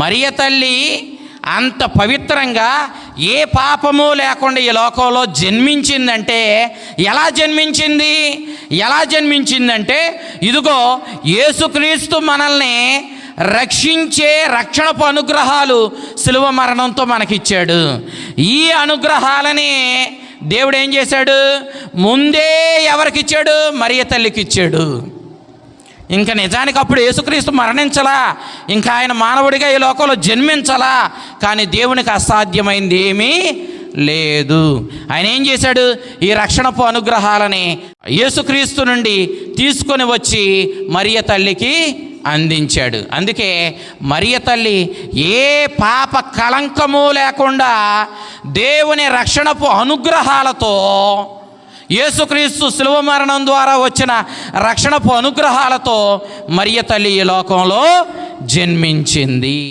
మరియ తల్లి అంత పవిత్రంగా ఏ పాపము లేకుండా ఈ లోకంలో జన్మించిందంటే ఎలా జన్మించిందంటే ఇదిగో యేసుక్రీస్తు మనల్ని రక్షించే రక్షణపు అనుగ్రహాలు శిలువ మరణంతో మనకిచ్చాడు. ఈ అనుగ్రహాలని దేవుడు ఏం చేశాడు? ముందే ఎవరికిచ్చాడు? మరియ తల్లికి ఇచ్చాడు. ఇంకా నిజానికి అప్పుడు యేసుక్రీస్తు మరణించలా, ఇంకా ఆయన మానవుడిగా ఈ లోకంలో జన్మించలా. కానీ దేవునికి అసాధ్యమైంది ఏమీ లేదు. ఆయన ఏం చేశాడు? ఈ రక్షణపు అనుగ్రహాలని యేసుక్రీస్తు నుండి తీసుకొని వచ్చి మరియ తల్లికి అందించాడు. అందుకే మరియ తల్లి ఏ పాప కళంకము లేకుండా దేవుని రక్షణపు అనుగ్రహాలతో, యేసుక్రీస్తు శిలువ మరణం ద్వారా వచ్చిన రక్షణపు అనుగ్రహాలతో మరియ తల్లి ఈ లోకంలో జన్మించింది.